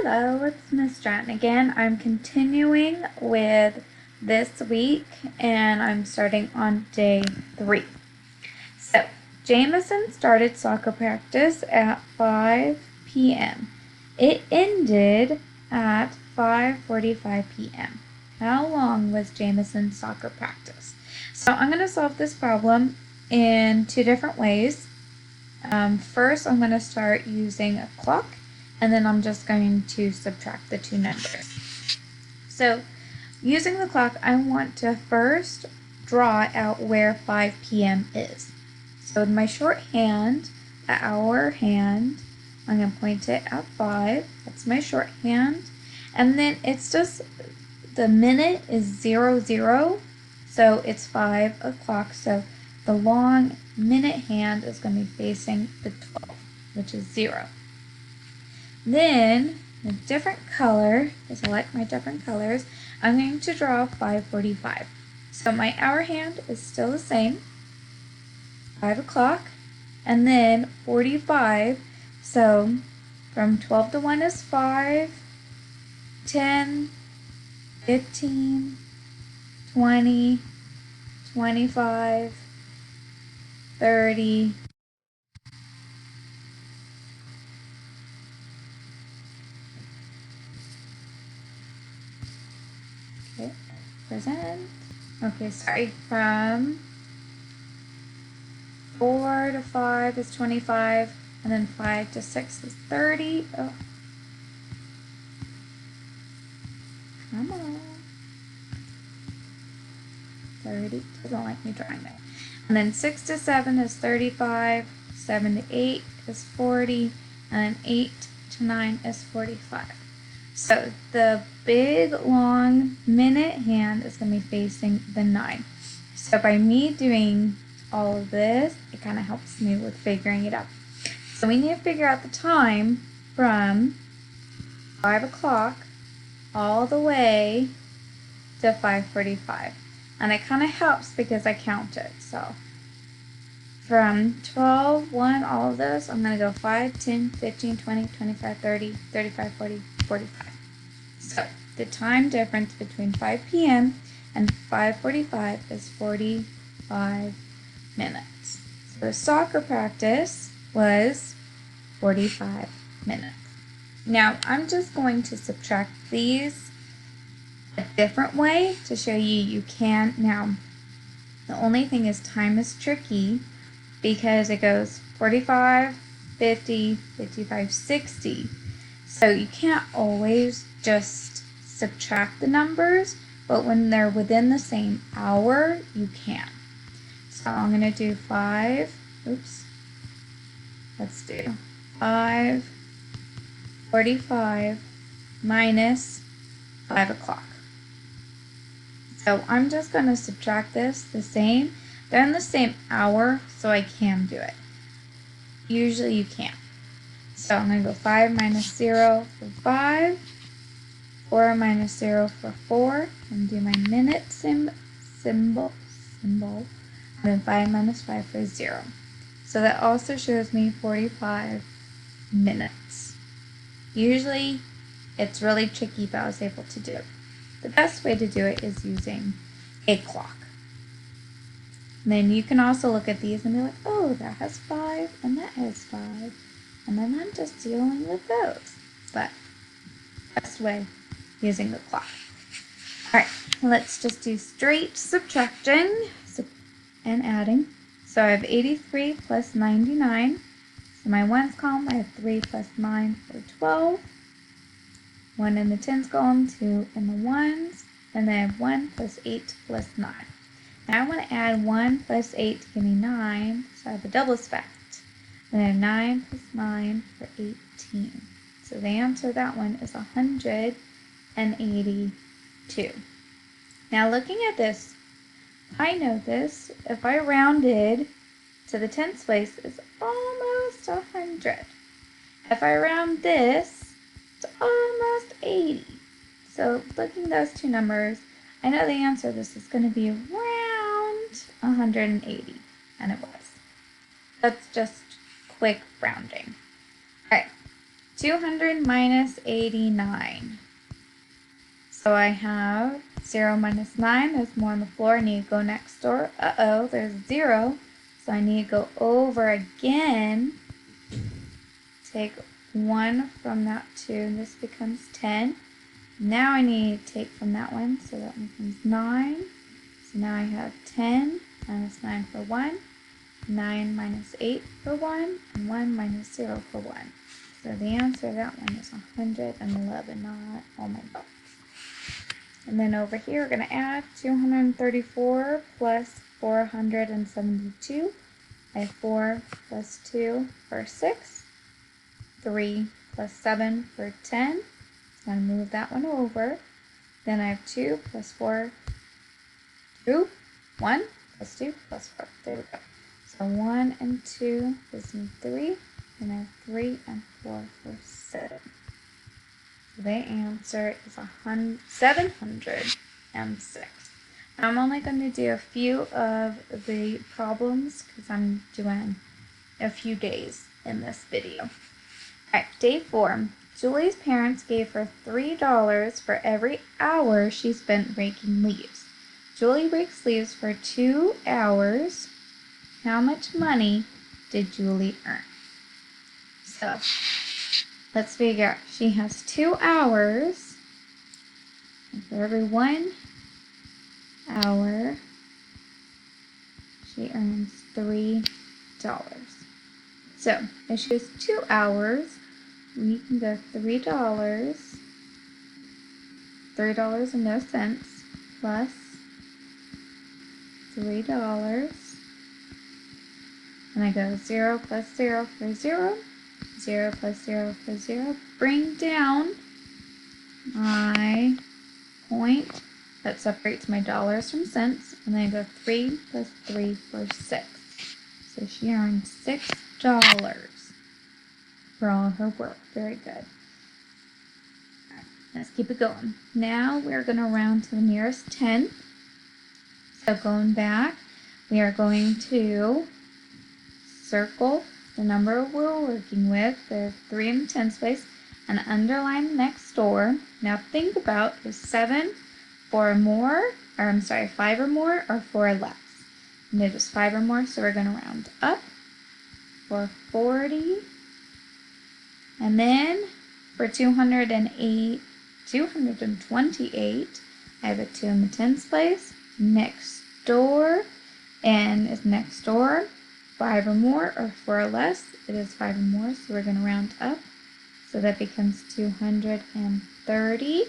Hello, it's Miss Stratton again. I'm continuing with this week and I'm starting on day 3. So, Jameson started soccer practice at 5 p.m. It ended at 5:45 p.m. How long was Jameson's soccer practice? So, I'm going to solve this problem in 2 different ways. First, I'm going to start using a clock, and then I'm just going to subtract the 2 numbers. So, using the clock, I want to first draw out where 5 p.m. is. So, in my shorthand, the hour hand, I'm going to point it at 5. That's my shorthand. And then it's just, the minute is 00, so it's 5 o'clock. So, the long minute hand is going to be facing the 12, which is 0. Then, a different color, because I like my different colors, I'm going to draw 5:45. So my hour hand is still the same, 5 o'clock, and then 45, so from 12 to 1 is 5, 10, 15, 20, 25, 30, okay, present, okay, sorry, from 4 to 5 is 25, and then 5 to 6 is 30, oh, come on, 30, doesn't like me drawing that. And then 6 to 7 is 35, 7 to 8 is 40, and then 8 to 9 is 45. So the big long minute hand is going to be facing the 9. So by me doing all of this, it kind of helps me with figuring it out. So we need to figure out the time from 5 o'clock all the way to 5:45. And it kind of helps because I counted. So from 12, 1, all of those, I'm going to go 5, 10, 15, 20, 25, 30, 35, 40, 45. So the time difference between 5 p.m. and 5:45 is 45 minutes. So the soccer practice was 45 minutes. Now I'm just going to subtract these a different way to show you can. Now, the only thing is time is tricky because it goes 45, 50, 55, 60. So you can't always just subtract the numbers, but when they're within the same hour, you can. So I'm going to do 5, let's do 5:45 minus 5 o'clock. So I'm just going to subtract this the same. They're in the same hour, so I can do it. Usually you can't. So I'm going to go 5 minus 0 for 5, 4 minus 0 for 4, and do my minute symbol, and then 5 minus 5 for 0. So that also shows me 45 minutes. Usually it's really tricky, but I was able to do it. The best way to do it is using a clock. And then you can also look at these and be like, oh, that has 5 and that has 5. And then I'm just dealing with those. But best way, using the clock. All right, let's just do straight subtracting and adding. So I have 83 plus 99. So my ones column, I have 3 plus 9 for 12. 1 in the tens column, 2 in the ones, and then I have 1 plus 8 plus 9. Now I want to add 1 plus 8 to give me 9, so I have a double effect. Then I have 9 plus 9 for 18. So the answer to that one is 182. Now looking at this, I know this, if I rounded to the tens place, it's almost 100. If I round this, it's almost 80. So looking at those two numbers, I know the answer to this is going to be around 180. And it was. That's just quick rounding. Alright, 200 minus 89. So I have 0 minus 9. There's more on the floor. I need to go next door. Uh-oh, there's 0. So I need to go over again. Take 1 from that 2, and this becomes 10. Now I need to take from that one, so that one becomes 9. So now I have 10 minus 9 for 1, 9 minus 8 for 1, and 1 minus 0 for 1. So the answer to that one is 111, not, oh my gosh. And then over here, we're going to add 234 plus 472. I have 4 plus 2 for 6. 3 plus 7 for 10. So I'm going to move that one over. Then I have 2 plus 4, 2, 1 plus 2 plus 4. There we go. So 1 and 2 gives me 3. And I have 3 and 4 for 7. So the answer is 706. Now I'm only going to do a few of the problems because I'm doing a few days in this video. Alright, day 4. Julie's parents gave her $3 for every hour she spent raking leaves. Julie rakes leaves for 2 hours. How much money did Julie earn? So, let's figure out. She has 2 hours. And for every 1 hour, she earns $3. So, if she has 2 hours, we can go $3, $3 and no cents, plus $3, and I go 0 plus 0 for 0, 0 plus 0 for 0, bring down my point that separates my dollars from cents, and then I go 3 plus 3 for 6. So she earned $6 for all her work. Very good. Right, let's keep it going. Now we're going to round to the nearest 10. So going back, we are going to circle the number we're working with. There's 3 in the tens place, and underline the next door. Now think about, is 7 4 or more, or I'm sorry, 5 or more, or 4 or less? And it is 5 or more, so we're going to round up for 40. And then for 228, I have a 2 in the tens place. Next door, and is next door 5 or more, or 4 or less? It is 5 or more, so we're going to round up. So that becomes 230.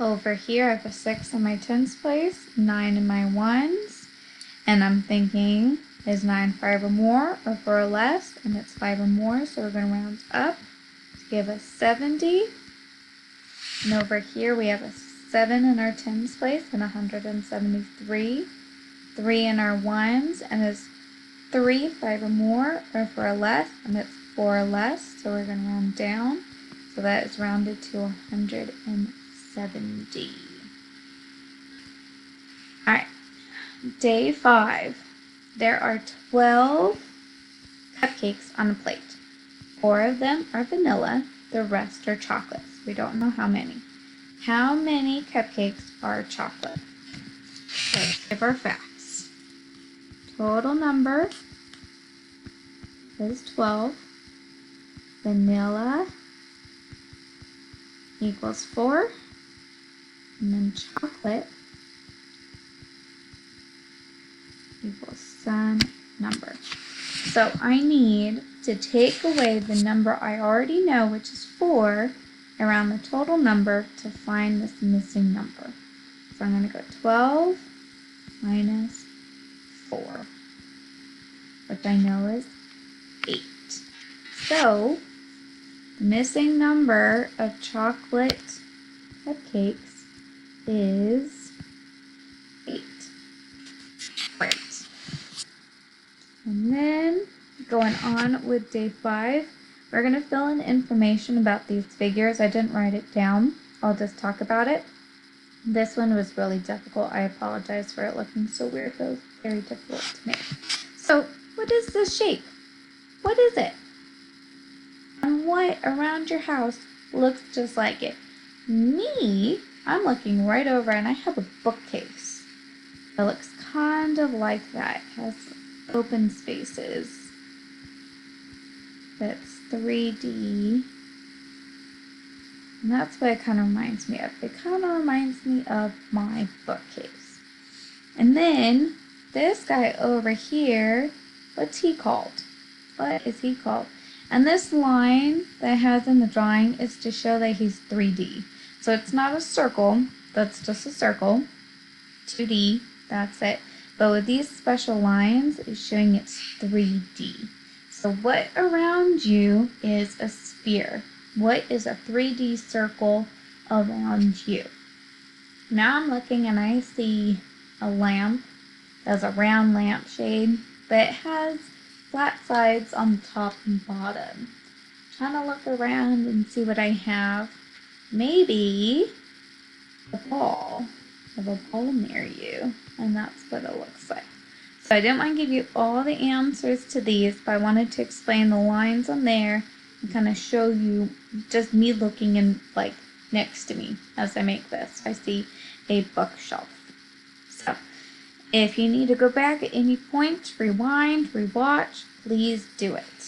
Over here, I have a 6 in my tens place, 9 in my ones, and I'm thinking, is 9 5 or more, or 4 or less? And it's 5 or more, so we're going to round up to give us 70. And over here, we have a 7 in our tens place and 173. 3 in our ones, and it's 3 5 or more, or 4 or less? And it's 4 or less, so we're going to round down. So that is rounded to 170. Alright, day 5. There are 12 cupcakes on a plate. 4 of them are vanilla, the rest are chocolates. We don't know how many. How many cupcakes are chocolate? Let's give our facts. Total number is 12. Vanilla equals 4. And then chocolate equals some number. So I need to take away the number I already know, which is 4, around the total number to find this missing number. So I'm going to go 12 minus 4, which I know is 8. So the missing number of chocolate cupcakes is 8. Great. And then going on with day 5, we're going to fill in information about these figures. I didn't write it down. I'll just talk about it. This one was really difficult. I apologize for it looking so weird. It was very difficult to make. So what is this shape? What is it? And what around your house looks just like it? Me, I'm looking right over and I have a bookcase that looks kind of like that. It has open spaces. That's 3D. And that's what it kind of reminds me of. It kind of reminds me of my bookcase. And then this guy over here, what's he called? What is he called? And this line that it has in the drawing is to show that he's 3D. So it's not a circle, that's just a circle. 2D, that's it. But with these special lines, it's showing it's 3D. So what around you is a sphere? What is a 3D circle around you? Now I'm looking and I see a lamp. That's a round lampshade, but it has flat sides on the top and bottom. I'm trying to look around and see what I have. Maybe a ball. I have a ball near you, and that's what it looks like. So I didn't want to give you all the answers to these, but I wanted to explain the lines on there and kind of show you just me looking in, like, next to me as I make this. I see a bookshelf. So if you need to go back at any point, rewind, rewatch, please do it.